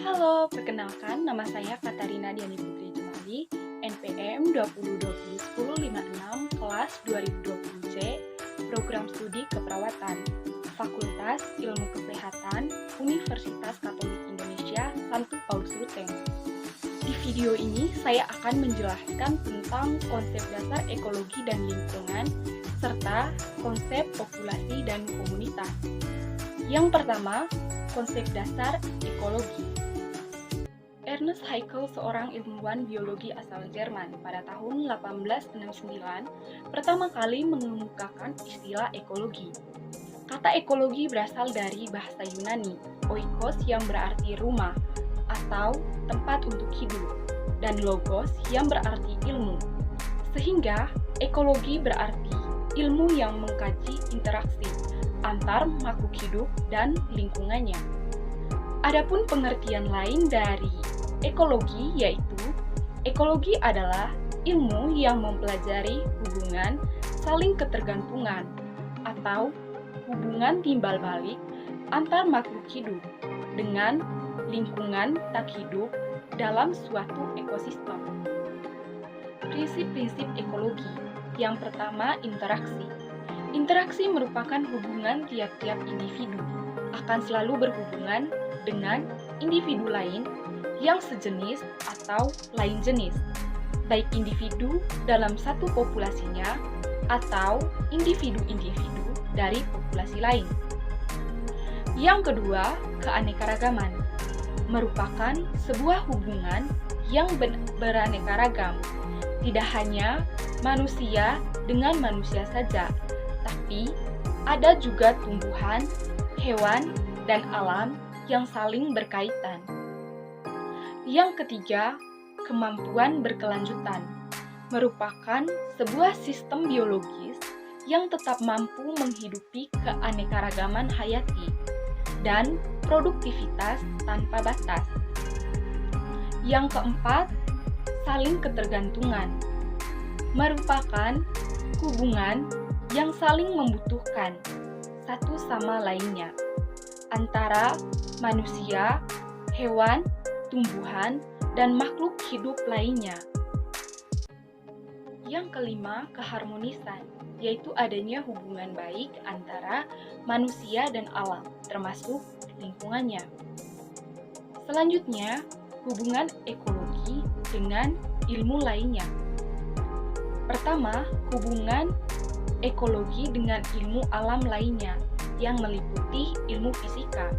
Halo, perkenalkan nama saya Katarina Diani Putri Jumali, NPM 2020-1056, kelas 2020C, Program Studi Keperawatan, Fakultas Ilmu Kesehatan, Universitas Katolik Indonesia, Santo Paulus Ruteng. Di video ini, saya akan menjelaskan tentang konsep dasar ekologi dan lingkungan, serta konsep populasi dan komunitas. Yang pertama, konsep dasar ekologi. Ernest Haeckel, seorang ilmuwan biologi asal Jerman, pada tahun 1869 pertama kali mengemukakan istilah ekologi. Kata ekologi berasal dari bahasa Yunani, oikos yang berarti rumah atau tempat untuk hidup, dan logos yang berarti ilmu. Sehingga ekologi berarti ilmu yang mengkaji interaksi antar makhluk hidup dan lingkungannya. Adapun pengertian lain dari ekologi yaitu, ekologi adalah ilmu yang mempelajari hubungan saling ketergantungan atau hubungan timbal balik antar makhluk hidup dengan lingkungan tak hidup dalam suatu ekosistem. Prinsip-prinsip ekologi. Yang pertama, interaksi. Interaksi merupakan hubungan tiap-tiap individu akan selalu berhubungan dengan individu lain yang sejenis atau lain jenis, baik individu dalam satu populasinya atau individu-individu dari populasi lain. Yang kedua, keanekaragaman merupakan sebuah hubungan yang beraneka ragam, tidak hanya manusia dengan manusia saja, tapi ada juga tumbuhan, hewan, dan alam yang saling berkaitan. Yang ketiga, kemampuan berkelanjutan merupakan sebuah sistem biologis yang tetap mampu menghidupi keanekaragaman hayati dan produktivitas tanpa batas. Yang keempat, saling ketergantungan merupakan hubungan yang saling membutuhkan satu sama lainnya antara manusia, hewan, tumbuhan, dan makhluk hidup lainnya. Yang kelima, keharmonisan, yaitu adanya hubungan baik antara manusia dan alam, termasuk lingkungannya. Selanjutnya, hubungan ekologi dengan ilmu lainnya. Pertama, hubungan ekologi dengan ilmu alam lainnya yang meliputi ilmu fisika.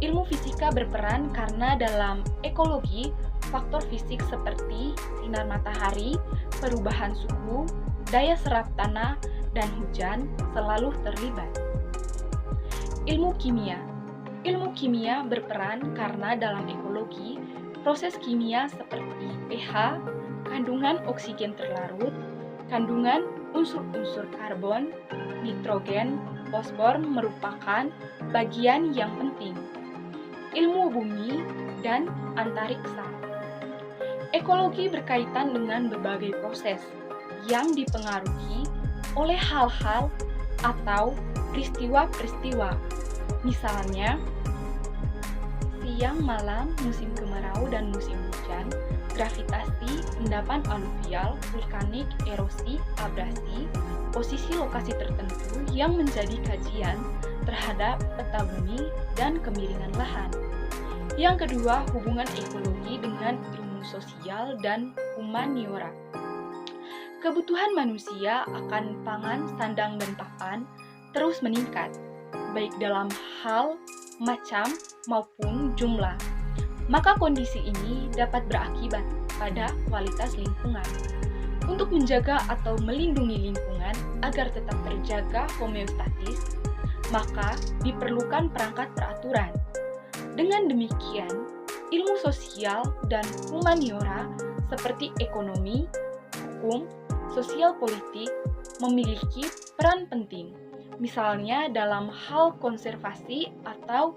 Ilmu fisika berperan karena dalam ekologi, faktor fisik seperti sinar matahari, perubahan suhu, daya serap tanah, dan hujan selalu terlibat. Ilmu kimia. Ilmu kimia berperan karena dalam ekologi, proses kimia seperti pH, kandungan oksigen terlarut, kandungan unsur-unsur karbon, nitrogen, fosfor merupakan bagian yang penting. Ilmu bumi dan antariksa. Ekologi berkaitan dengan berbagai proses yang dipengaruhi oleh hal-hal atau peristiwa-peristiwa. Misalnya, siang malam, musim kemarau dan musim hujan, gravitasi, endapan aluvial, vulkanik, erosi, abrasi, posisi lokasi tertentu yang menjadi kajian terhadap peta bumi dan kemiringan lahan. Yang kedua, hubungan ekologi dengan ilmu sosial dan humaniora. Kebutuhan manusia akan pangan, sandang, dan papan terus meningkat, baik dalam hal macam maupun jumlah. Maka kondisi ini dapat berakibat pada kualitas lingkungan. Untuk menjaga atau melindungi lingkungan agar tetap terjaga homeostatis, maka diperlukan perangkat peraturan. Dengan demikian, ilmu sosial dan humaniora seperti ekonomi, hukum, sosial politik memiliki peran penting, misalnya dalam hal konservasi atau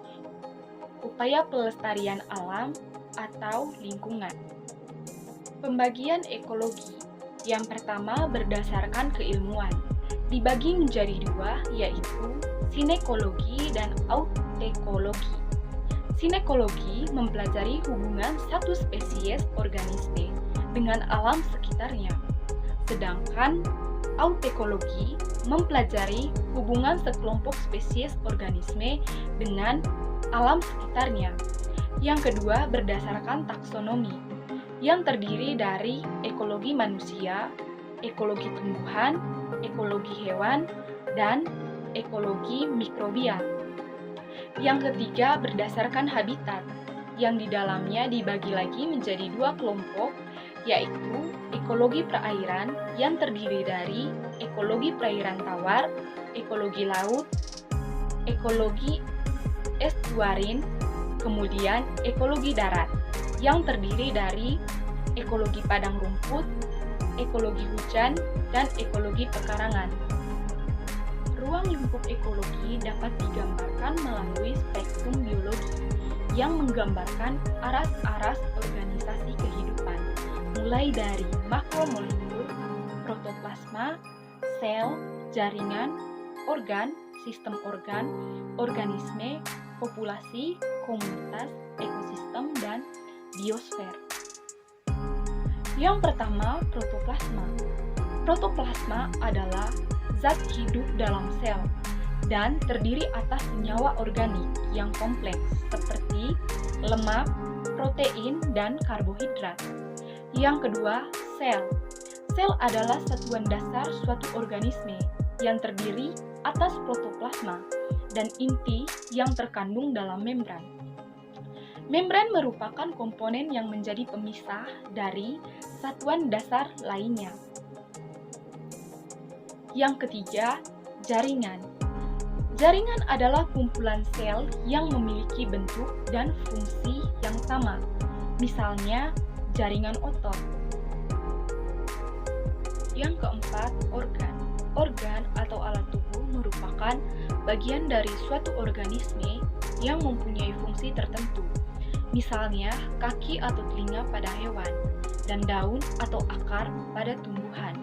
upaya pelestarian alam atau lingkungan. Pembagian ekologi. Yang pertama berdasarkan keilmuan, dibagi menjadi dua, yaitu sinekologi dan autekologi. Sinekologi mempelajari hubungan satu spesies organisme dengan alam sekitarnya, sedangkan autekologi mempelajari hubungan sekelompok spesies organisme dengan alam sekitarnya. Yang kedua berdasarkan taksonomi, yang terdiri dari ekologi manusia, ekologi tumbuhan, ekologi hewan, dan ekologi mikrobial. Yang ketiga berdasarkan habitat, yang di dalamnya dibagi lagi menjadi dua kelompok, yaitu ekologi perairan yang terdiri dari ekologi perairan tawar, ekologi laut, ekologi estuarin, kemudian ekologi darat yang terdiri dari ekologi padang rumput, ekologi hujan, dan ekologi pekarangan. Ruang lingkup ekologi dapat digambarkan melalui spektrum biologi yang menggambarkan aras-aras organisasi kehidupan, mulai dari makromolekul, protoplasma, sel, jaringan, organ, sistem organ, organisme, populasi, komunitas, ekosistem, dan biosfer. Yang pertama, protoplasma. Protoplasma adalah zat hidup dalam sel dan terdiri atas senyawa organik yang kompleks seperti lemak, protein, dan karbohidrat. Yang kedua, sel. Sel adalah satuan dasar suatu organisme yang terdiri atas protoplasma dan inti yang terkandung dalam membran. Membran merupakan komponen yang menjadi pemisah dari satuan dasar lainnya. Yang ketiga, jaringan. Jaringan adalah kumpulan sel yang memiliki bentuk dan fungsi yang sama. Misalnya, jaringan otot. Yang keempat, organ. Organ atau alat tubuh merupakan bagian dari suatu organisme yang mempunyai fungsi tertentu. Misalnya, kaki atau telinga pada hewan, dan daun atau akar pada tumbuhan.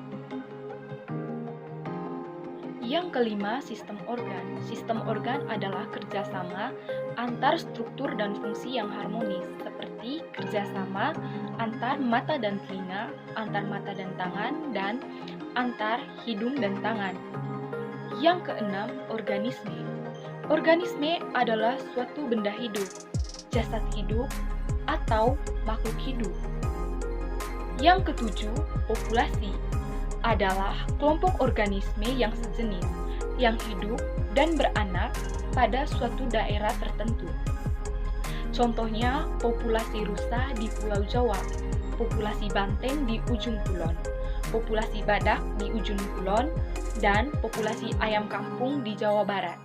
Yang kelima, sistem organ. Sistem organ adalah kerjasama antar struktur dan fungsi yang harmonis, seperti kerjasama antar mata dan telinga, antar mata dan tangan, dan antar hidung dan tangan. Yang keenam, organisme. Organisme adalah suatu benda hidup, jasad hidup, atau makhluk hidup. Yang ketujuh, populasi adalah kelompok organisme yang sejenis, yang hidup dan beranak pada suatu daerah tertentu. Contohnya, populasi rusa di Pulau Jawa, populasi banteng di ujung kulon, populasi badak di ujung kulon, dan populasi ayam kampung di Jawa Barat.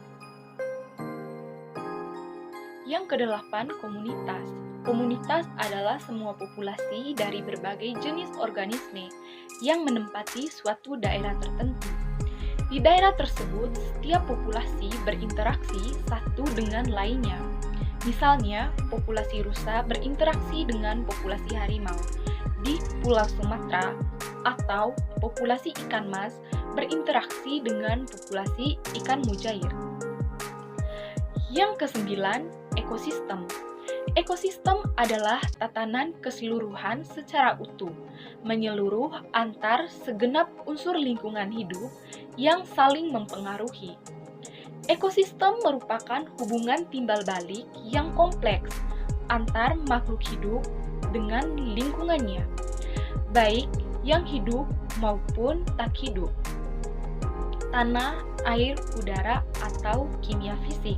Yang kedelapan, komunitas. Komunitas adalah semua populasi dari berbagai jenis organisme yang menempati suatu daerah tertentu. Di daerah tersebut, setiap populasi berinteraksi satu dengan lainnya. Misalnya, populasi rusa berinteraksi dengan populasi harimau di Pulau Sumatera, atau populasi ikan mas berinteraksi dengan populasi ikan mujair. Yang kesembilan, ekosistem. Ekosistem adalah tatanan keseluruhan secara utuh, menyeluruh antar segenap unsur lingkungan hidup yang saling mempengaruhi. Ekosistem merupakan hubungan timbal balik yang kompleks antar makhluk hidup dengan lingkungannya, baik yang hidup maupun tak hidup, tanah, air, udara, atau kimia fisik,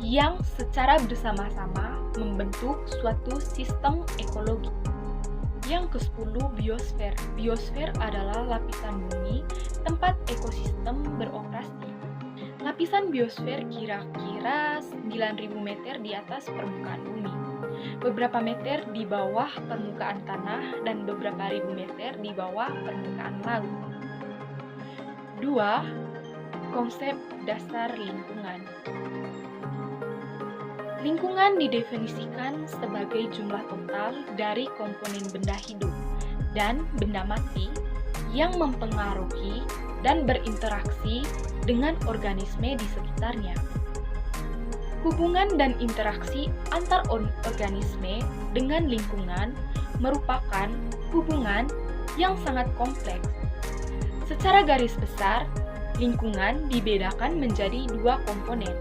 yang secara bersama-sama membentuk suatu sistem ekologi. Yang ke-10, biosfer. Biosfer adalah lapisan bumi tempat ekosistem beroperasi. Lapisan biosfer kira-kira 9.000 meter di atas permukaan bumi, beberapa meter di bawah permukaan tanah, dan beberapa ribu meter di bawah permukaan laut. 2. Konsep dasar lingkungan. Lingkungan didefinisikan sebagai jumlah total dari komponen benda hidup dan benda mati yang mempengaruhi dan berinteraksi dengan organisme di sekitarnya. Hubungan dan interaksi antar organisme dengan lingkungan merupakan hubungan yang sangat kompleks. Secara garis besar, lingkungan dibedakan menjadi dua komponen,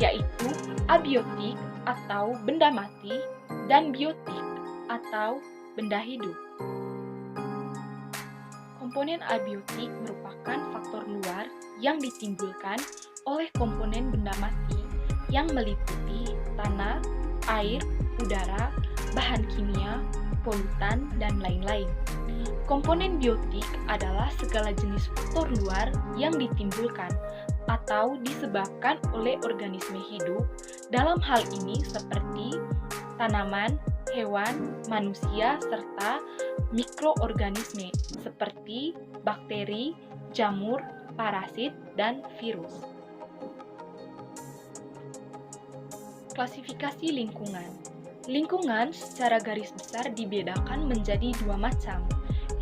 yaitu abiotik atau benda mati dan biotik atau benda hidup. Komponen abiotik merupakan faktor luar yang ditimbulkan oleh komponen benda mati yang meliputi tanah, air, udara, bahan kimia, polutan, dan lain-lain. Komponen biotik adalah segala jenis faktor luar yang ditimbulkan atau disebabkan oleh organisme hidup, dalam hal ini seperti tanaman, hewan, manusia, serta mikroorganisme seperti bakteri, jamur, parasit, dan virus. Klasifikasi lingkungan. Lingkungan secara garis besar dibedakan menjadi dua macam,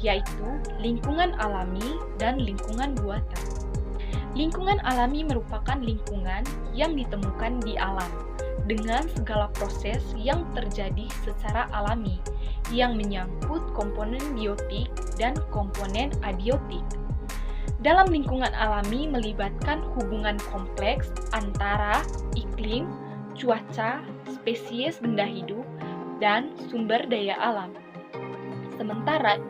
yaitu lingkungan alami dan lingkungan buatan. Lingkungan alami merupakan lingkungan yang ditemukan di alam, dengan segala proses yang terjadi secara alami, yang menyangkut komponen biotik dan komponen abiotik. Dalam lingkungan alami melibatkan hubungan kompleks antara iklim, cuaca, spesies benda hidup, dan sumber daya alam. Sementara,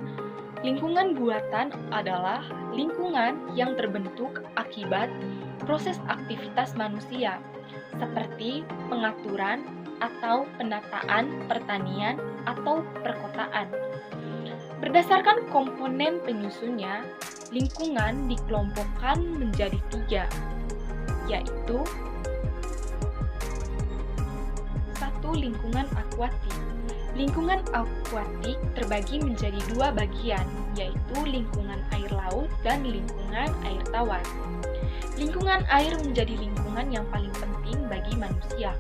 lingkungan buatan adalah lingkungan yang terbentuk akibat proses aktivitas manusia, seperti pengaturan atau penataan pertanian atau perkotaan. Berdasarkan komponen penyusunnya, lingkungan dikelompokkan menjadi 3, yaitu 1. Lingkungan akuatik. Lingkungan akuatik terbagi menjadi 2 bagian, yaitu lingkungan air laut dan lingkungan air tawar. Lingkungan air menjadi lingkungan yang paling penting bagi manusia,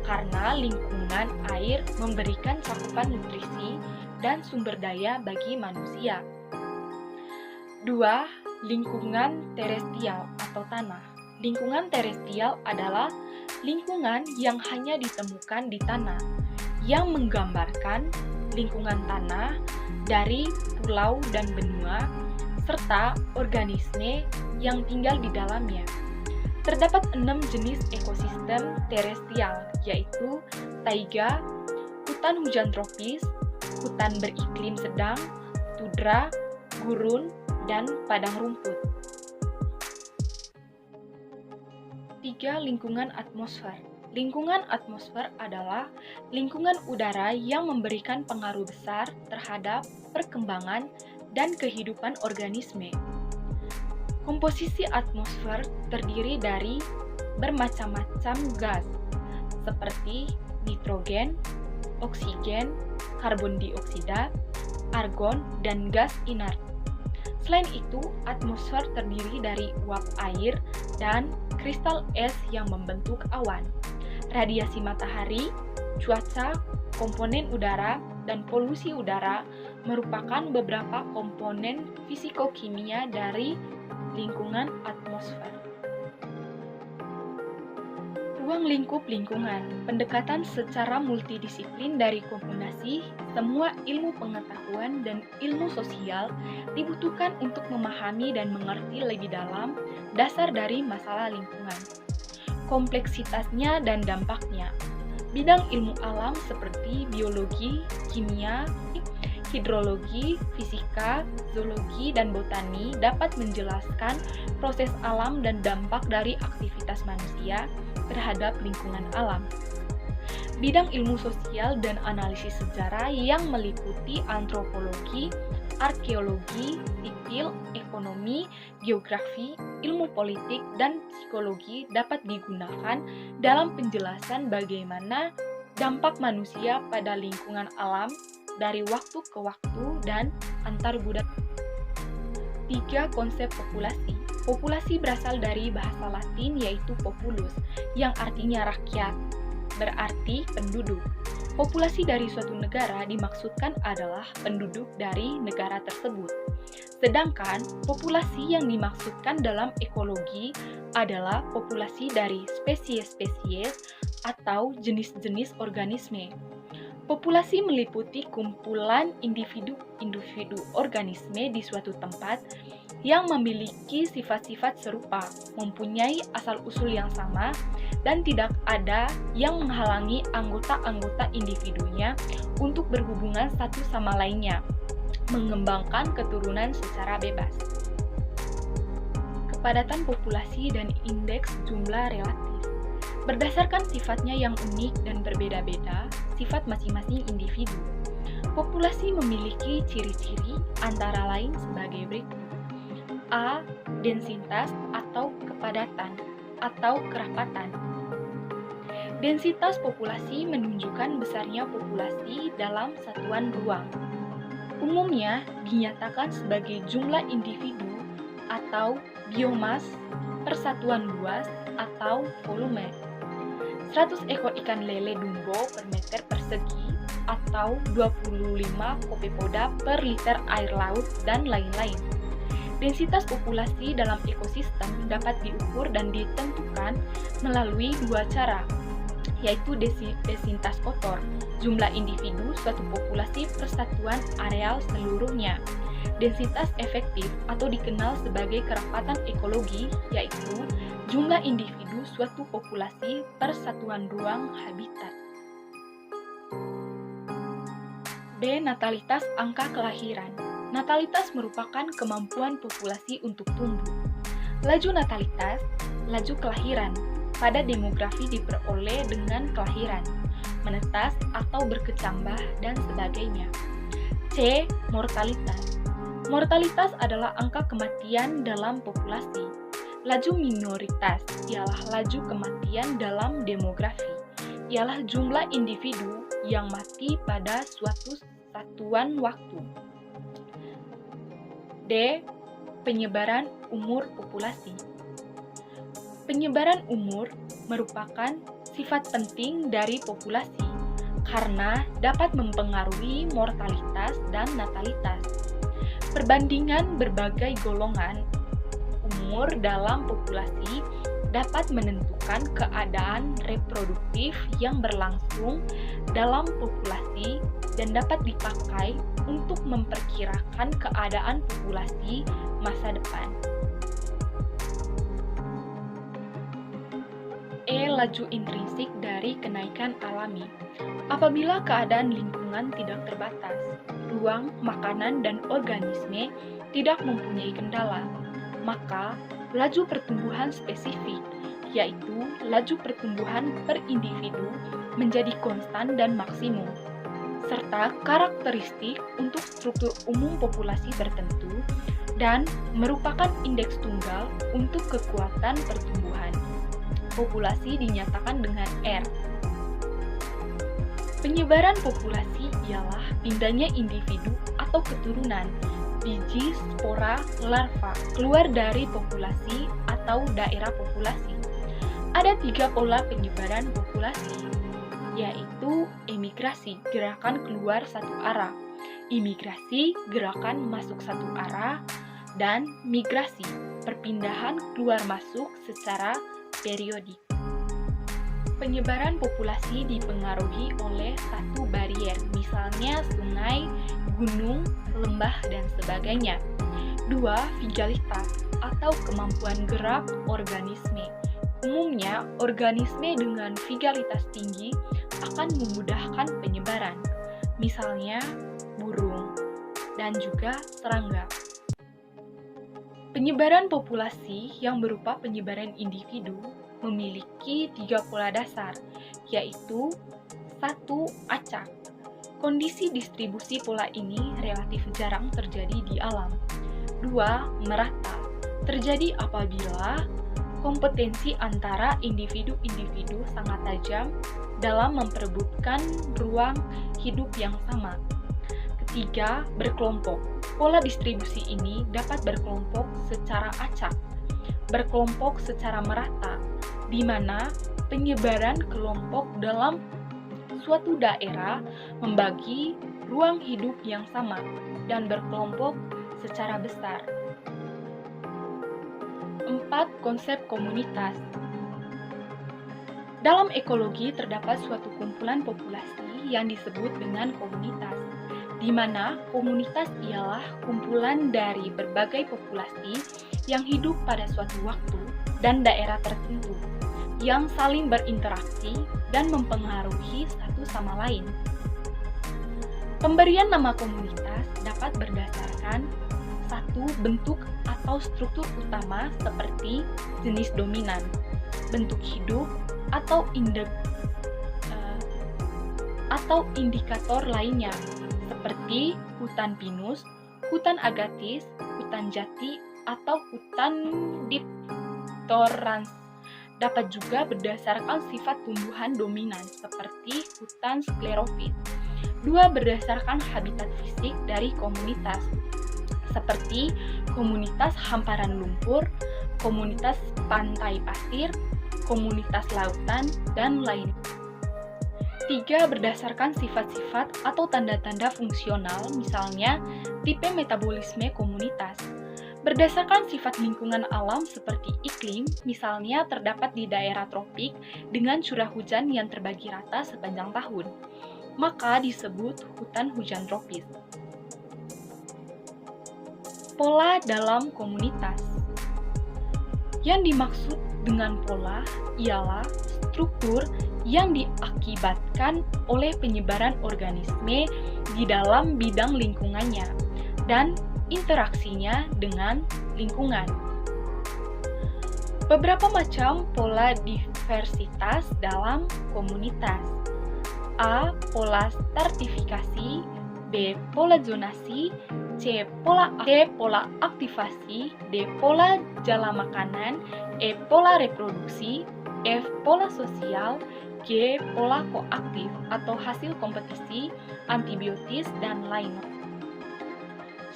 karena lingkungan air memberikan cakupan nutrisi dan sumber daya bagi manusia. 2. Lingkungan terestrial atau tanah. Lingkungan terestrial adalah lingkungan yang hanya ditemukan di tanah, yang menggambarkan lingkungan tanah dari pulau dan benua, serta organisme yang tinggal di dalamnya. Terdapat 6 jenis ekosistem terestrial, yaitu taiga, hutan hujan tropis, hutan beriklim sedang, tundra, gurun, dan padang rumput. 3. Lingkungan atmosfer. Lingkungan atmosfer adalah lingkungan udara yang memberikan pengaruh besar terhadap perkembangan dan kehidupan organisme. Komposisi atmosfer terdiri dari bermacam-macam gas, seperti nitrogen, oksigen, karbon dioksida, argon, dan gas inert. Selain itu, atmosfer terdiri dari uap air dan kristal es yang membentuk awan. Radiasi matahari, cuaca, komponen udara, dan polusi udara merupakan beberapa komponen fisikokimia dari lingkungan atmosfer. Ruang lingkup lingkungan, pendekatan secara multidisiplin dari kombinasi semua ilmu pengetahuan dan ilmu sosial dibutuhkan untuk memahami dan mengerti lebih dalam dasar dari masalah lingkungan, kompleksitasnya dan dampaknya. Bidang ilmu alam seperti biologi, kimia, hidrologi, fisika, zoologi, dan botani dapat menjelaskan proses alam dan dampak dari aktivitas manusia terhadap lingkungan alam. Bidang ilmu sosial dan analisis sejarah yang meliputi antropologi, arkeologi, sipil, ekonomi, geografi, ilmu politik, dan psikologi dapat digunakan dalam penjelasan bagaimana dampak manusia pada lingkungan alam dari waktu ke waktu dan antar budaya. 3. Konsep populasi. Populasi berasal dari bahasa Latin yaitu populus, yang artinya rakyat, berarti penduduk. Populasi dari suatu negara dimaksudkan adalah penduduk dari negara tersebut. Sedangkan populasi yang dimaksudkan dalam ekologi adalah populasi dari spesies-spesies atau jenis-jenis organisme. Populasi meliputi kumpulan individu-individu organisme di suatu tempat yang memiliki sifat-sifat serupa, mempunyai asal-usul yang sama, dan tidak ada yang menghalangi anggota-anggota individunya untuk berhubungan satu sama lainnya, mengembangkan keturunan secara bebas. Kepadatan populasi dan indeks jumlah relatif. Berdasarkan sifatnya yang unik dan berbeda-beda, sifat masing-masing individu, populasi memiliki ciri-ciri antara lain sebagai berikut. A. Densitas atau kepadatan atau kerapatan. Densitas populasi menunjukkan besarnya populasi dalam satuan ruang. Umumnya dinyatakan sebagai jumlah individu atau biomas per satuan luas atau volume. 100 ekor ikan lele dumbo per meter persegi atau 25 kopepoda per liter air laut dan lain-lain. Densitas populasi dalam ekosistem dapat diukur dan ditentukan melalui dua cara, yaitu densitas kotor, jumlah individu suatu populasi per satuan areal seluruhnya. Densitas efektif atau dikenal sebagai kerapatan ekologi, yaitu jumlah individu suatu populasi per satuan ruang habitat. B. Natalitas angka kelahiran. Natalitas merupakan kemampuan populasi untuk tumbuh. Laju natalitas, laju kelahiran, pada demografi diperoleh dengan kelahiran, menetas atau berkecambah, dan sebagainya. C. Mortalitas. Mortalitas adalah angka kematian dalam populasi. Laju minoritas ialah laju kematian dalam demografi, ialah jumlah individu yang mati pada suatu satuan waktu. D. Penyebaran umur populasi. Penyebaran umur merupakan sifat penting dari populasi karena dapat mempengaruhi mortalitas dan natalitas. Perbandingan berbagai golongan umur dalam populasi dapat menentukan keadaan reproduktif yang berlangsung dalam populasi dan dapat dipakai untuk memperkirakan keadaan populasi masa depan. E. Laju intrinsik dari kenaikan alami. Apabila keadaan lingkungan tidak terbatas, ruang, makanan, dan organisme tidak mempunyai kendala, maka laju pertumbuhan spesifik, yaitu laju pertumbuhan per individu, menjadi konstan dan maksimum, serta karakteristik untuk struktur umum populasi tertentu, dan merupakan indeks tunggal untuk kekuatan pertumbuhan. Populasi dinyatakan dengan R. Penyebaran populasi ialah pindahnya individu atau keturunan, biji, spora, larva keluar dari populasi atau daerah populasi. Ada 3 pola penyebaran populasi, yaitu emigrasi, gerakan keluar satu arah, imigrasi, gerakan masuk satu arah, dan migrasi, perpindahan keluar masuk secara periodik. Penyebaran populasi dipengaruhi oleh satu barier, misalnya sungai, gunung, lembah, dan sebagainya. 2. Vigalitas atau kemampuan gerak organisme. Umumnya, organisme dengan vigalitas tinggi akan memudahkan penyebaran, misalnya burung dan juga serangga. Penyebaran populasi yang berupa penyebaran individu memiliki 3 pola dasar, yaitu 1. Acak. Kondisi distribusi pola ini relatif jarang terjadi di alam. 2. Merata. Terjadi apabila kompetensi antara individu-individu sangat tajam dalam memperebutkan ruang hidup yang sama. 3. Berkelompok. Pola distribusi ini dapat berkelompok secara acak, berkelompok secara merata, di mana penyebaran kelompok dalam suatu daerah membagi ruang hidup yang sama dan berkelompok secara besar. 4. Konsep komunitas. Dalam ekologi terdapat suatu kumpulan populasi yang disebut dengan komunitas, di mana komunitas ialah kumpulan dari berbagai populasi yang hidup pada suatu waktu dan daerah tertentu, yang saling berinteraksi dan mempengaruhi satu sama lain. Pemberian nama komunitas dapat berdasarkan satu bentuk atau struktur utama seperti jenis dominan, bentuk hidup, atau indikator lainnya seperti hutan pinus, hutan agatis, hutan jati, atau hutan diptorans. Dapat juga berdasarkan sifat tumbuhan dominan seperti hutan sklerofit. Dua, berdasarkan habitat fisik dari komunitas seperti komunitas hamparan lumpur, komunitas pantai pasir, komunitas lautan, dan lain. 3, berdasarkan sifat-sifat atau tanda-tanda fungsional, misalnya tipe metabolisme komunitas. Berdasarkan sifat lingkungan alam seperti iklim, misalnya terdapat di daerah tropik dengan curah hujan yang terbagi rata sepanjang tahun, maka disebut hutan hujan tropis. Pola dalam komunitas. Yang dimaksud dengan pola ialah struktur yang diakibatkan oleh penyebaran organisme di dalam bidang lingkungannya dan interaksinya dengan lingkungan. Beberapa macam pola diversitas dalam komunitas. A. Pola stratifikasi, B. Pola zonasi, C. Pola aktivasi, D. Pola jala makanan, E. Pola reproduksi, F. Pola sosial, G. Pola koaktif atau hasil kompetisi, antibiotis, dan lain.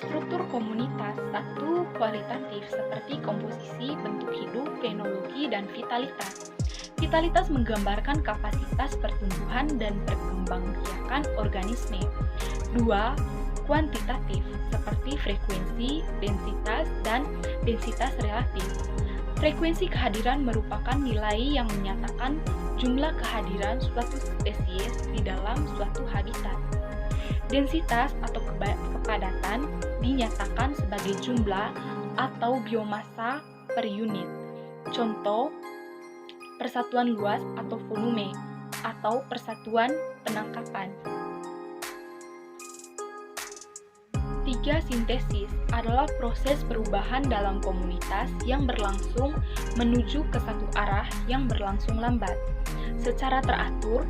Struktur komunitas. 1. Kualitatif seperti komposisi, bentuk hidup, fenologi, dan vitalitas. Vitalitas menggambarkan kapasitas pertumbuhan dan perkembangbiakan organisme. 2. Kuantitatif seperti frekuensi, densitas, dan densitas relatif. Frekuensi kehadiran merupakan nilai yang menyatakan jumlah kehadiran suatu spesies di dalam suatu habitat. Densitas atau kepadatan dinyatakan sebagai jumlah atau biomasa per unit. Contoh, persatuan luas atau volume, atau persatuan penangkapan. 3. Sintesis adalah proses perubahan dalam komunitas yang berlangsung menuju ke satu arah yang berlangsung lambat, secara teratur,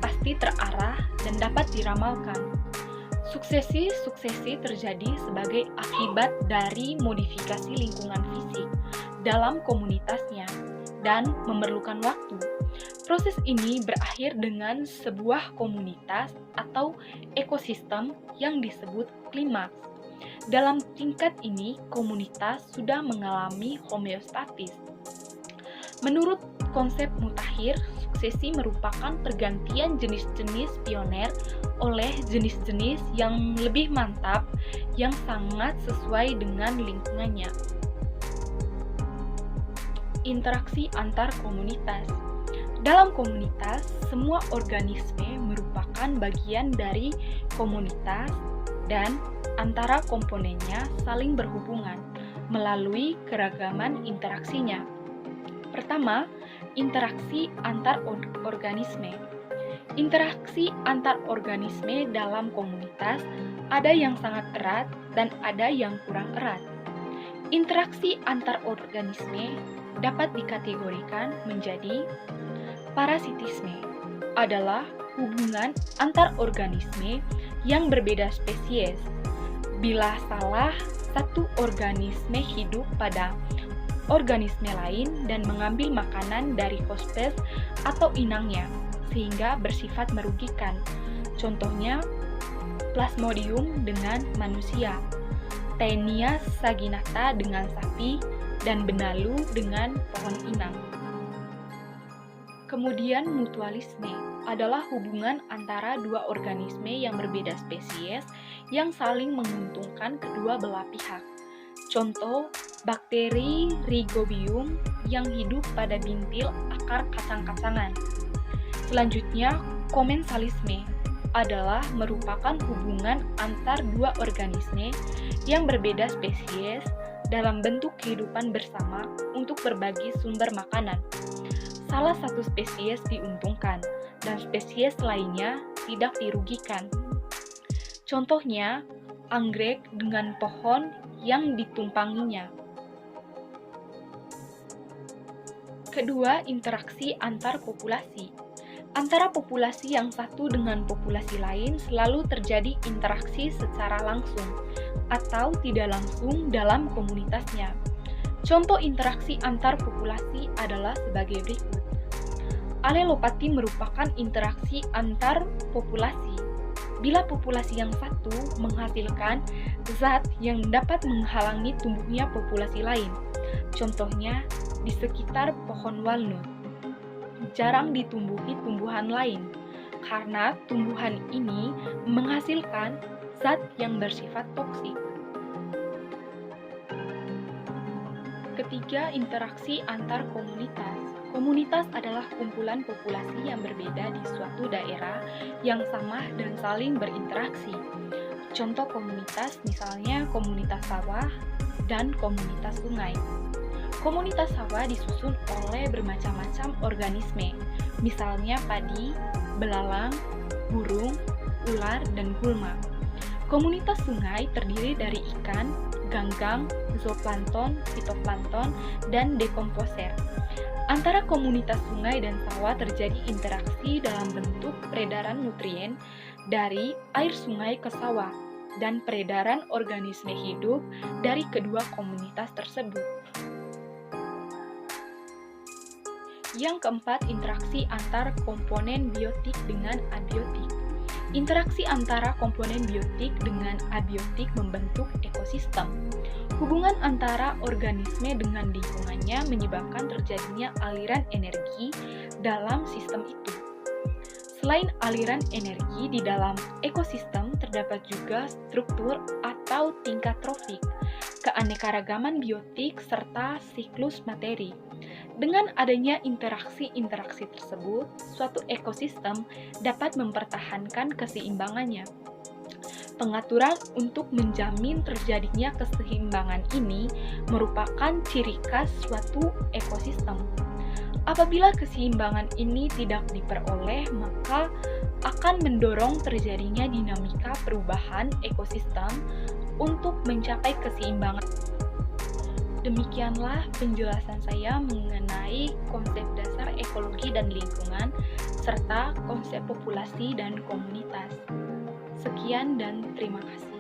pasti terarah, dan dapat diramalkan. Suksesi terjadi sebagai akibat dari modifikasi lingkungan fisik dalam komunitasnya dan memerlukan waktu. Proses ini berakhir dengan sebuah komunitas atau ekosistem yang disebut klimaks. Dalam tingkat ini, komunitas sudah mengalami homeostatis. Menurut konsep Mutakhir, suksesi merupakan pergantian jenis-jenis pioner oleh jenis-jenis yang lebih mantap yang sangat sesuai dengan lingkungannya. Interaksi antar komunitas. Dalam komunitas, semua organisme merupakan bagian dari komunitas dan antara komponennya saling berhubungan melalui keragaman interaksinya. Pertama, interaksi antar organisme. Interaksi antar organisme dalam komunitas ada yang sangat erat dan ada yang kurang erat. Interaksi antar organisme dapat dikategorikan menjadi parasitisme, adalah hubungan antar organisme yang berbeda spesies. Bila salah satu organisme hidup pada organisme lain dan mengambil makanan dari hospes atau inangnya, sehingga bersifat merugikan. Contohnya, Plasmodium dengan manusia, Taenia saginata dengan sapi, dan Benalu dengan pohon inang. Kemudian mutualisme adalah hubungan antara dua organisme yang berbeda spesies yang saling menguntungkan kedua belah pihak. Contoh, bakteri Rhizobium yang hidup pada bintil akar kacang-kacangan. Selanjutnya, komensalisme adalah merupakan hubungan antar dua organisme yang berbeda spesies dalam bentuk kehidupan bersama untuk berbagi sumber makanan. Salah satu spesies diuntungkan dan spesies lainnya tidak dirugikan. Contohnya, anggrek dengan pohon yang ditumpanginya. Kedua, interaksi antar populasi. Antara populasi yang satu dengan populasi lain selalu terjadi interaksi secara langsung atau tidak langsung dalam komunitasnya. Contoh interaksi antar populasi adalah sebagai berikut. Alelopati merupakan interaksi antar populasi. Bila populasi yang satu menghasilkan zat yang dapat menghalangi tumbuhnya populasi lain, contohnya di sekitar pohon walnut, jarang ditumbuhi tumbuhan lain karena tumbuhan ini menghasilkan zat yang bersifat toksik. Ketiga, interaksi antar komunitas. Komunitas adalah kumpulan populasi yang berbeda di suatu daerah yang sama dan saling berinteraksi. Contoh komunitas misalnya komunitas sawah dan komunitas sungai. Komunitas sawah disusun oleh bermacam-macam organisme, misalnya padi, belalang, burung, ular, dan gulma. Komunitas sungai terdiri dari ikan, ganggang, zooplankton, fitoplankton, dan dekomposer. Antara komunitas sungai dan sawah terjadi interaksi dalam bentuk peredaran nutrien dari air sungai ke sawah dan peredaran organisme hidup dari kedua komunitas tersebut. Yang keempat, interaksi antar komponen biotik dengan abiotik. Interaksi antara komponen biotik dengan abiotik membentuk ekosistem. Hubungan antara organisme dengan lingkungannya menyebabkan terjadinya aliran energi dalam sistem itu. Selain aliran energi di dalam ekosistem, terdapat juga struktur atau tingkat trofik, keanekaragaman biotik, serta siklus materi. Dengan adanya interaksi-interaksi tersebut, suatu ekosistem dapat mempertahankan keseimbangannya. Pengaturan untuk menjamin terjadinya keseimbangan ini merupakan ciri khas suatu ekosistem. Apabila keseimbangan ini tidak diperoleh, maka akan mendorong terjadinya dinamika perubahan ekosistem untuk mencapai keseimbangan. Demikianlah penjelasan saya mengenai konsep dasar ekologi dan lingkungan, serta konsep populasi dan komunitas. Sekian dan terima kasih.